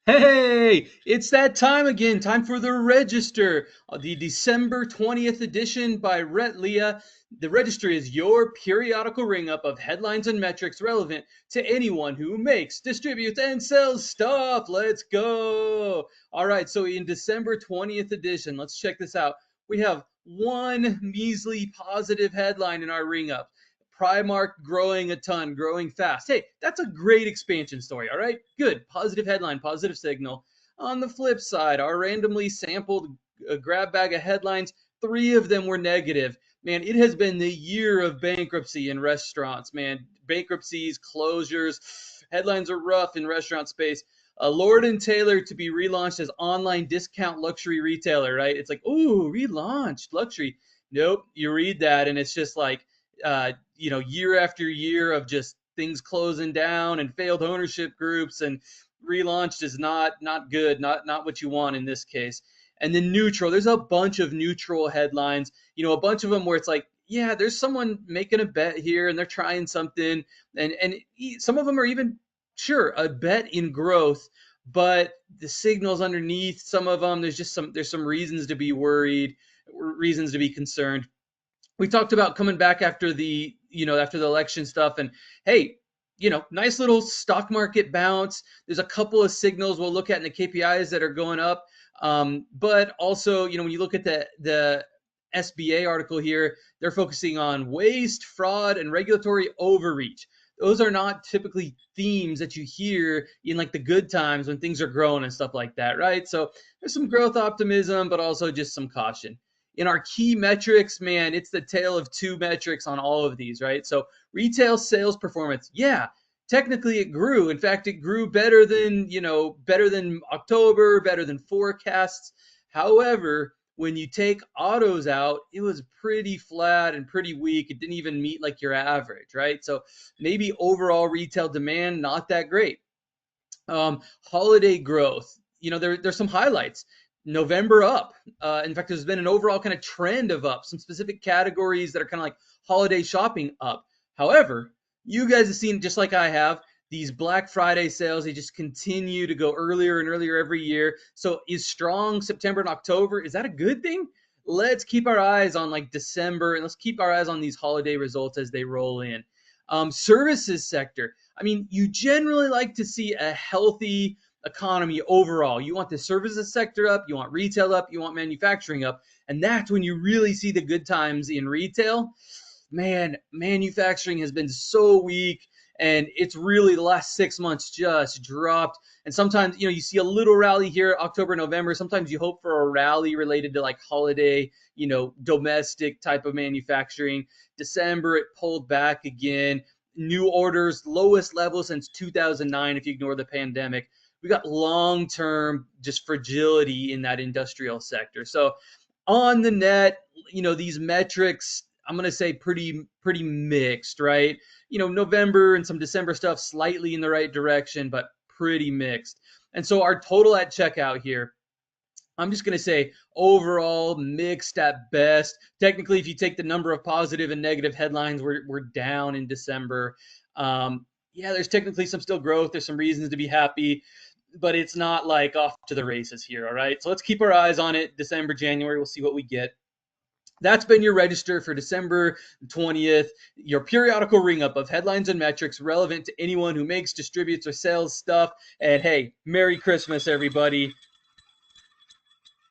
Hey, it's that time again. Time for the Register, the December 20th edition by Retlia. The Register is your periodical ring up of headlines and metrics relevant to anyone who makes, distributes, and sells stuff. Let's go. All right, so in December 20th edition, let's check this out. We have one measly positive headline in our ring up. Primark growing a ton, growing fast. Hey, that's a great expansion story, all right? Good. Positive headline, positive signal. On the flip side, our randomly sampled grab bag of headlines, three of them were negative. Man, it has been the year of bankruptcy in restaurants, man. Bankruptcies, closures, headlines are rough in restaurant space. Lord and Taylor to be relaunched as online discount luxury retailer, right? It's like, ooh, relaunched luxury. Nope, you read that and it's just like, year after year of just things closing down and failed ownership groups and relaunched is not good, not what you want in this case. And then neutral, there's a bunch of neutral headlines, a bunch of them where it's like, yeah, there's someone making a bet here and they're trying something, and some of them are even sure a bet in growth, but the signals underneath some of them, there's some reasons to be worried, reasons to be concerned. We talked about coming back after the election stuff, and hey, nice little stock market bounce. There's a couple of signals we'll look at in the KPIs that are going up, but also, when you look at the SBA article here, they're focusing on waste, fraud, and regulatory overreach. Those are not typically themes that you hear in like the good times when things are growing and stuff like that, right? So there's some growth optimism, but also just some caution. In our key metrics, man, it's the tale of two metrics on all of these, right? So retail sales performance, yeah, technically it grew. In fact, it grew better than October, better than forecasts. However, when you take autos out, it was pretty flat and pretty weak. It didn't even meet like your average, right? So maybe overall retail demand not that great. Holiday growth, there's some highlights. November up. In fact, there's been an overall kind of trend of up. Some specific categories that are kind of like holiday shopping up. However, you guys have seen, just like I have, these Black Friday sales. They just continue to go earlier and earlier every year. So is strong September and October, is that a good thing? Let's keep our eyes on like December, and let's keep our eyes on these holiday results as they roll in. Services sector. I mean, you generally like to see a healthy economy overall. You want the services sector up, you want retail up, you want manufacturing up, and that's when you really see the good times in retail. Man, manufacturing has been so weak, and it's really the last 6 months just dropped. And sometimes, you see a little rally here, October, November. Sometimes you hope for a rally related to like holiday, domestic type of manufacturing. December, it pulled back again. New orders, lowest level since 2009, if you ignore the pandemic. We got long term just fragility in that industrial sector. So on the net, these metrics, I'm going to say pretty mixed, right? November and some December stuff slightly in the right direction, but pretty mixed. And so our total at checkout here, I'm just going to say overall mixed at best. Technically, if you take the number of positive and negative headlines, we're down in December. Yeah, there's technically some still growth. There's some reasons to be happy, but it's not like off to the races here. All right. So let's keep our eyes on it. December, January, we'll see what we get. That's been your register for December 20th, your periodical ring up of headlines and metrics relevant to anyone who makes, distributes, or sells stuff. And hey, Merry Christmas, everybody.